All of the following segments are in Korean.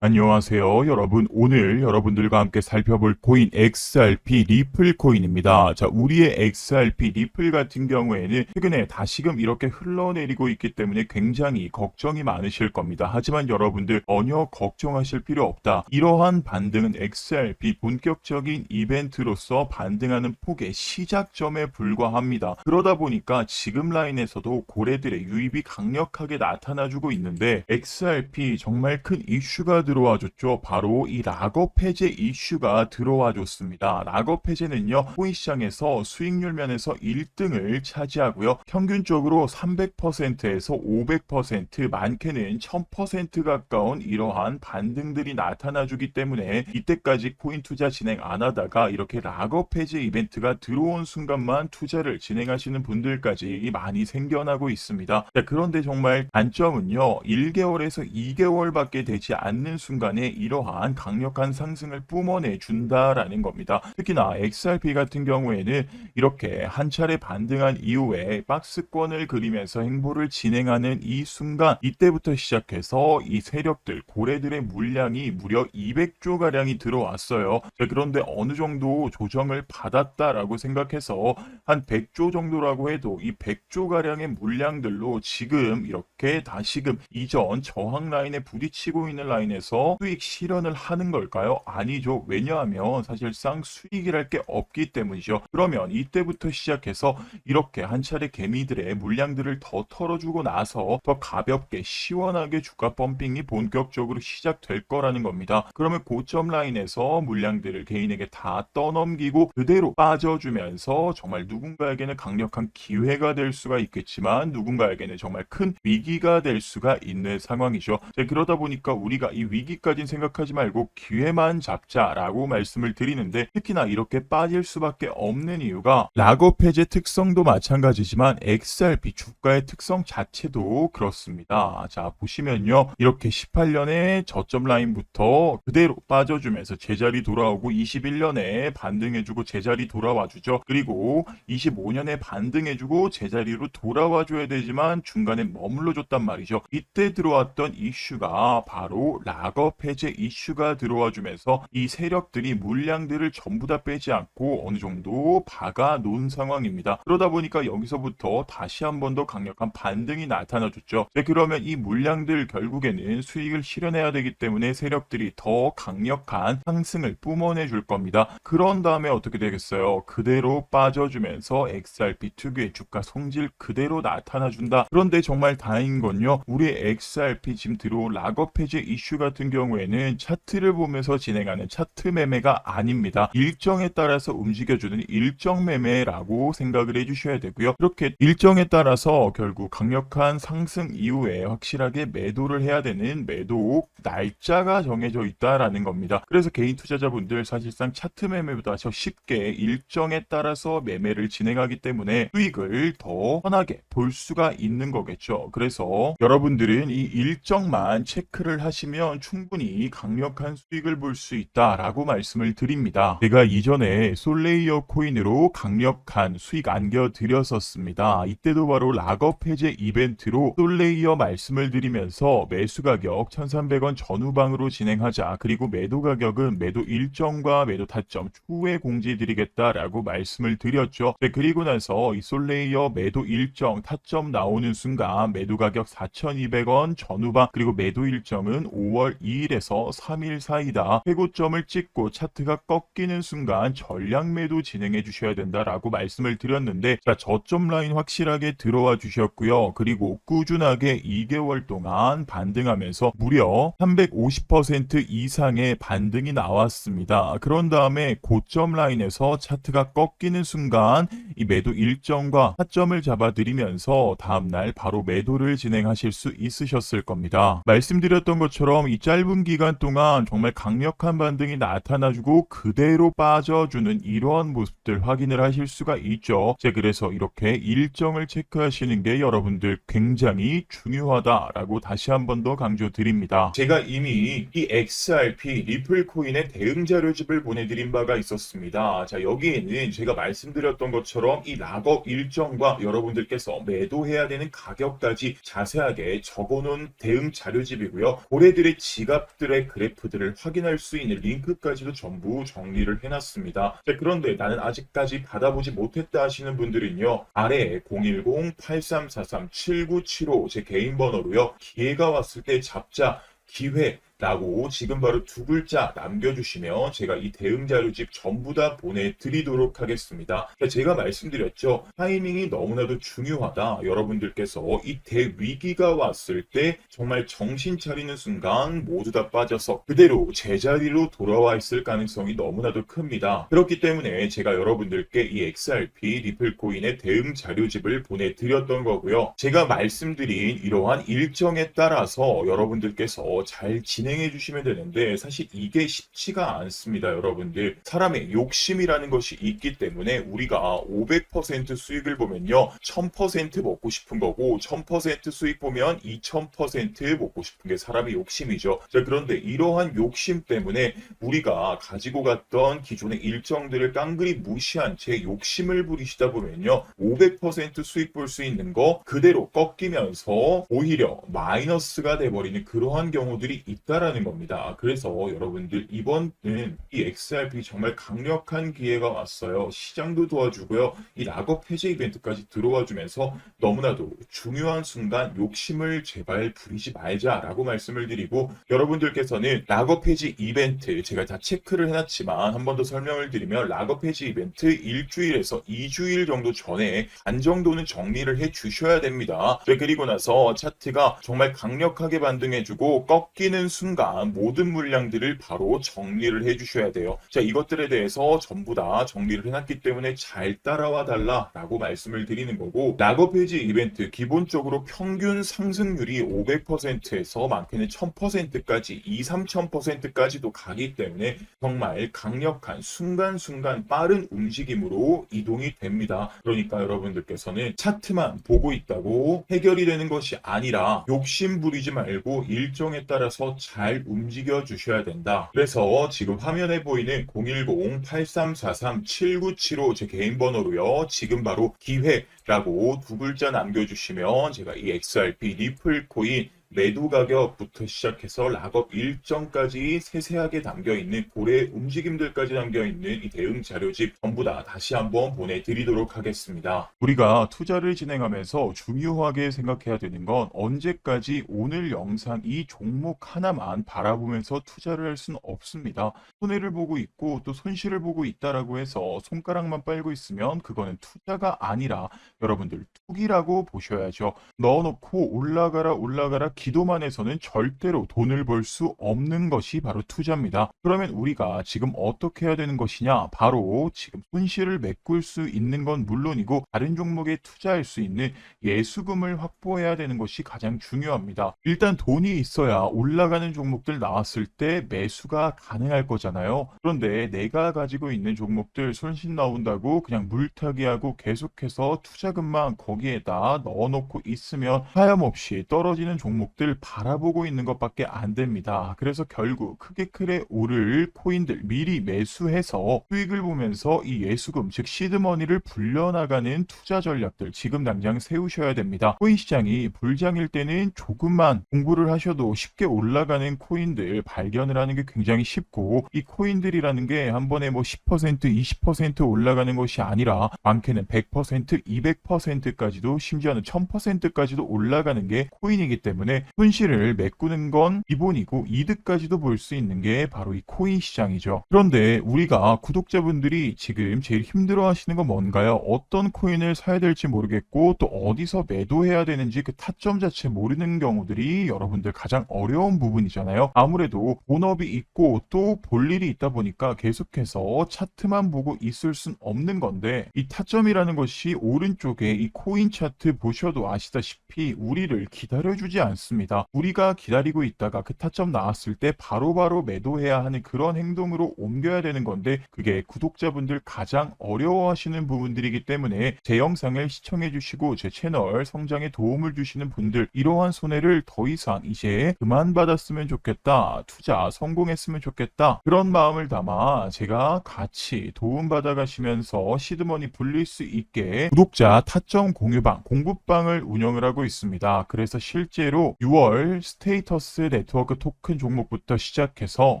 안녕하세요, 여러분. 오늘 여러분들과 함께 살펴볼 코인 XRP 리플 코인입니다. 자, 우리의 XRP 리플 같은 경우에는 최근에 다시금 이렇게 흘러내리고 있기 때문에 굉장히 걱정이 많으실 겁니다. 하지만 여러분들 전혀 걱정하실 필요 없다. 이러한 반등은 XRP 본격적인 이벤트로서 반등하는 폭의 시작점에 불과합니다. 그러다 보니까 지금 라인에서도 고래들의 유입이 강력하게 나타나주고 있는데 XRP 정말 큰 이슈가 들어와줬죠. 바로 이 락업 해제 이슈가 들어와줬습니다. 락업 해제는요, 코인 시장에서 수익률 면에서 1등을 차지하고요. 평균적으로 300%에서 500%, 많게는 1000% 가까운 이러한 반등들이 나타나주기 때문에 이때까지 코인 투자 진행 안 하다가 이렇게 락업 해제 이벤트가 들어온 순간만 투자를 진행하시는 분들까지 많이 생겨나고 있습니다. 자, 그런데 정말 단점은요, 1개월에서 2개월밖에 되지 않는 순간에 이러한 강력한 상승을 뿜어내 준다라는 겁니다. 특히나 XRP 같은 경우에는 이렇게 한 차례 반등한 이후에 박스권을 그리면서 행보를 진행하는 이 순간, 이때부터 시작해서 이 세력들, 고래들의 물량이 무려 200조 가량이 들어왔어요. 자, 그런데 어느 정도 조정을 받았다라고 생각해서 한 100조 정도라고 해도 이 100조 가량의 물량들로 지금 이렇게 다시금 이전 저항 라인에 부딪히고 있는 라인에서 수익 실현을 하는 걸까요? 아니죠. 왜냐하면 사실상 수익이랄 게 없기 때문이죠. 그러면 이때부터 시작해서 이렇게 한 차례 개미들의 물량들을 더 털어주고 나서 더 가볍게 시원하게 주가 펌핑이 본격적으로 시작될 거라는 겁니다. 그러면 고점 라인에서 물량들을 개인에게 다 떠넘기고 그대로 빠져주면서 정말 누군가에게는 강력한 기회가 될 수가 있겠지만 누군가에게는 정말 큰 위기가 될 수가 있는 상황이죠. 자, 그러다 보니까 우리가 이 위기까지는 생각하지 말고 기회만 잡자라고 말씀을 드리는데, 특히나 이렇게 빠질 수밖에 없는 이유가 락업 해제 특성도 마찬가지지만 XRP 주가의 특성 자체도 그렇습니다. 자, 보시면요, 이렇게 18년에 저점 라인부터 그대로 빠져주면서 제자리 돌아오고 21년에 반등해주고 제자리 돌아와주죠. 그리고 25년에 반등해주고 제자리로 돌아와줘야 되지만 중간에 머물러줬단 말이죠. 이때 들어왔던 이슈가 바로 락업 해제 이슈가 들어와주면서 이 세력들이 물량들을 전부 다 빼지 않고 어느 정도 박아 놓은 상황입니다. 그러다 보니까 여기서부터 다시 한 번 더 강력한 반등이 나타나줬죠. 네, 그러면 이 물량들 결국에는 수익을 실현해야 되기 때문에 세력들이 더 강력한 상승을 뿜어내 줄 겁니다. 그런 다음에 어떻게 되겠어요? 그대로 빠져주면서 XRP 특유의 주가 성질 그대로 나타나준다. 그런데 정말 다행인 건요, 우리의 XRP 지금 들어온 락업 해제 이슈 같은 경우에는 차트를 보면서 진행하는 차트 매매가 아닙니다. 일정에 따라서 움직여주는 일정 매매라고 생각을 해주셔야 되고요. 이렇게 일정에 따라서 결국 강력한 상승 이후에 확실하게 매도를 해야 되는 매도 날짜가 정해져 있다라는 겁니다. 그래서 개인 투자자분들 사실상 차트 매매보다 더 쉽게 일정에 따라서 매매를 진행하기 때문에 수익을 더 편하게 볼 수가 있는 거겠죠. 그래서 여러분들은 이 일정만 체크를 하시면 충분히 강력한 수익을 볼 수 있다라고 말씀을 드립니다. 제가 이전에 솔레이어 코인으로 강력한 수익 안겨드렸었습니다. 이때도 바로 락업 해제 이벤트로 솔레이어 말씀을 드리면서 매수 가격 1300원 전후방으로 진행하자, 그리고 매도 가격은 매도 일정과 매도 타점 추후에 공지드리겠다라고 말씀을 드렸죠. 네, 그리고 나서 이 솔레이어 매도 일정 타점 나오는 순간 매도 가격 4200원 전후방, 그리고 매도 일정은 5월 2일에서 3일 사이다. 최고점을 찍고 차트가 꺾이는 순간 전량 매도 진행해 주셔야 된다라고 말씀을 드렸는데, 자, 저점 라인 확실하게 들어와 주셨고요. 그리고 꾸준하게 2개월 동안 반등하면서 무려 350% 이상의 반등이 나왔습니다. 그런 다음에 고점 라인에서 차트가 꺾이는 순간 이 매도 일정과 타점을 잡아드리면서 다음날 바로 매도를 진행하실 수 있으셨을 겁니다. 말씀드렸던 것처럼 이 짧은 기간 동안 정말 강력한 반등이 나타나주고 그대로 빠져주는 이러한 모습들 확인을 하실 수가 있죠. 그래서 이렇게 일정을 체크하시는 게 여러분들 굉장히 중요하다라고 다시 한 번 더 강조드립니다. 제가 이미 이 XRP 리플 코인의 대응 자료집을 보내드린 바가 있었습니다. 자, 여기에는 제가 말씀드렸던 것처럼 이 락업 일정과 여러분들께서 매도해야 되는 가격까지 자세하게 적어놓은 대응 자료집이고요. 고래들의 지갑들의 그래프들을 확인할 수 있는 링크까지도 전부 정리를 해놨습니다. 자, 그런데 나는 아직까지 받아보지 못했다 하시는 분들은요, 아래에 010-8343-7975 제 개인 번호로요, 기회가 왔을 때 잡자 기회라고 지금 바로 두 글자 남겨주시면 제가 이 대응 자료집 전부 다 보내드리도록 하겠습니다. 제가 말씀드렸죠. 타이밍이 너무나도 중요하다. 여러분들께서 이 대위기가 왔을 때 정말 정신 차리는 순간 모두 다 빠져서 그대로 제자리로 돌아와 있을 가능성이 너무나도 큽니다. 그렇기 때문에 제가 여러분들께 이 XRP 리플코인의 대응 자료집을 보내드렸던 거고요. 제가 말씀드린 이러한 일정에 따라서 여러분들께서 잘 진행해 주시면 되는데 사실 이게 쉽지가 않습니다. 여러분들 사람의 욕심이라는 것이 있기 때문에 우리가 500% 수익을 보면요 1000% 먹고 싶은 거고 1000% 수익 보면 2000% 먹고 싶은 게 사람의 욕심이죠. 자, 그런데 이러한 욕심 때문에 우리가 가지고 갔던 기존의 일정들을 깡그리 무시한 채 욕심을 부리시다 보면요 500% 수익 볼 수 있는 거 그대로 꺾이면서 오히려 마이너스가 돼버리는 그러한 경우들이 있다라는 겁니다. 그래서 여러분들 이번은 이 XRP 정말 강력한 기회가 왔어요. 시장도 도와주고요. 이 락업 해제 이벤트까지 들어와 주면서 너무나도 중요한 순간 욕심을 제발 부리지 말자라고 말씀을 드리고 여러분들께서는 락업 해제 이벤트 제가 다 체크를 해놨지만 한 번 더 설명을 드리면 락업 해제 이벤트 일주일에서 2주일 정도 전에 반 정도는 정리를 해 주셔야 됩니다. 그리고 나서 차트가 정말 강력하게 반등해주고 꺾이는 순간 모든 물량들을 바로 정리를 해주셔야 돼요. 자, 이것들에 대해서 전부 다 정리를 해놨기 때문에 잘 따라와 달라라고 말씀을 드리는 거고 락업 해지 이벤트 기본적으로 평균 상승률이 500%에서 많게는 1000%까지 2-3000%까지도 가기 때문에 정말 강력한 순간순간 빠른 움직임으로 이동이 됩니다. 그러니까 여러분들께서는 차트만 보고 있다고 해결이 되는 것이 아니라 욕심 부리지 말고 일정에 따라서 잘 움직여 주셔야 된다. 그래서 지금 화면에 보이는 010-8343-7975 제 개인 번호로요. 지금 바로 기회라고 두 글자 남겨주시면 제가 이 XRP 리플코인 매도 가격부터 시작해서 락업 일정까지 세세하게 담겨있는 고래 움직임들까지 담겨있는 이 대응 자료집 전부 다 다시 한번 보내드리도록 하겠습니다. 우리가 투자를 진행하면서 중요하게 생각해야 되는 건 언제까지 오늘 영상 이 종목 하나만 바라보면서 투자를 할 수는 없습니다. 손해를 보고 있고 또 손실을 보고 있다라고 해서 손가락만 빨고 있으면 그거는 투자가 아니라 여러분들 투기라고 보셔야죠. 넣어놓고 올라가라 기도만 해서는 절대로 돈을 벌 수 없는 것이 바로 투자입니다. 그러면 우리가 지금 어떻게 해야 되는 것이냐? 바로 지금 손실을 메꿀 수 있는 건 물론이고 다른 종목에 투자할 수 있는 예수금을 확보해야 되는 것이 가장 중요합니다. 일단 돈이 있어야 올라가는 종목들 나왔을 때 매수가 가능할 거잖아요. 그런데 내가 가지고 있는 종목들 손실 나온다고 그냥 물타기하고 계속해서 투자금만 거기에다 넣어놓고 있으면 하염없이 떨어지는 종목들 바라보고 있는 것밖에 안 됩니다. 그래서 결국 크게 오를 코인들 미리 매수해서 수익을 보면서 이 예수금 즉 시드머니를 불려나가는 투자 전략들 지금 당장 세우셔야 됩니다. 코인 시장이 불장일 때는 조금만 공부를 하셔도 쉽게 올라가는 코인들 발견을 하는 게 굉장히 쉽고 이 코인들이라는 게 한 번에 뭐 10% 20% 올라가는 것이 아니라 많게는 100% 200%까지도 심지어는 1000%까지도 올라가는 게 코인이기 때문에 손실을 메꾸는 건 기본이고 이득까지도 볼 수 있는 게 바로 이 코인 시장이죠. 그런데 우리가 구독자분들이 지금 제일 힘들어 하시는 건 뭔가요? 어떤 코인을 사야 될지 모르겠고 또 어디서 매도해야 되는지 그 타점 자체 모르는 경우들이 여러분들 가장 어려운 부분이잖아요. 아무래도 본업이 있고 또 볼 일이 있다 보니까 계속해서 차트만 보고 있을 순 없는 건데 이 타점이라는 것이 오른쪽에 이 코인 차트 보셔도 아시다시피 우리를 기다려주지 않습니다. 우리가 기다리고 있다가 그 타점 나왔을 때 바로바로 매도해야 하는 그런 행동으로 옮겨야 되는 건데 그게 구독자분들 가장 어려워하시는 부분들이기 때문에 제 영상을 시청해 주시고 제 채널 성장에 도움을 주시는 분들 이러한 손해를 더 이상 이제 그만 받았으면 좋겠다. 투자 성공했으면 좋겠다. 그런 마음을 담아 제가 같이 도움받아 가시면서 시드머니 불릴 수 있게 구독자 타점 공유방 공부방을 운영을 하고 있습니다. 그래서 실제로 6월 스테이터스 네트워크 토큰 종목부터 시작해서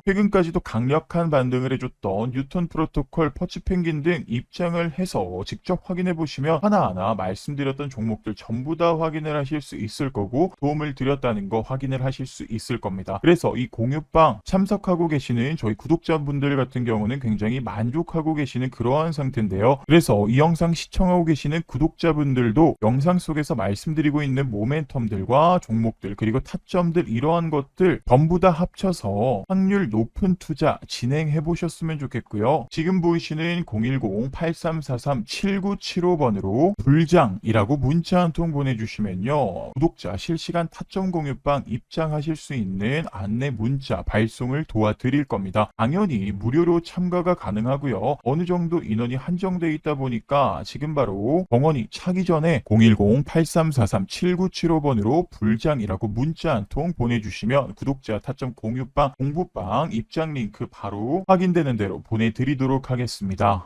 최근까지도 강력한 반등을 해줬던 뉴턴 프로토콜, 퍼치펭귄 등 입장을 해서 직접 확인해 보시면 하나하나 말씀드렸던 종목들 전부 다 확인을 하실 수 있을 거고 도움을 드렸다는 거 확인을 하실 수 있을 겁니다. 그래서 이 공유방 참석하고 계시는 저희 구독자분들 같은 경우는 굉장히 만족하고 계시는 그러한 상태인데요. 그래서 이 영상 시청하고 계시는 구독자분들도 영상 속에서 말씀드리고 있는 모멘텀들과 종목들 그리고 타점들 이러한 것들 전부 다 합쳐서 확률 높은 투자 진행해 보셨으면 좋겠고요. 지금 보이시는 010-8343-7975번으로 불장이라고 문자 한 통 보내주시면요. 구독자 실시간 타점 공유방 입장하실 수 있는 안내 문자 발송을 도와드릴 겁니다. 당연히 무료로 참가가 가능하고요. 어느 정도 인원이 한정돼 있다 보니까 지금 바로 벙어니 차기 전에 010-8343-7975번으로 불장이라고 문자 한 통 보내주시면 구독자 타점 공유방 공부방 입장 링크 바로 확인되는 대로 보내드리도록 하겠습니다.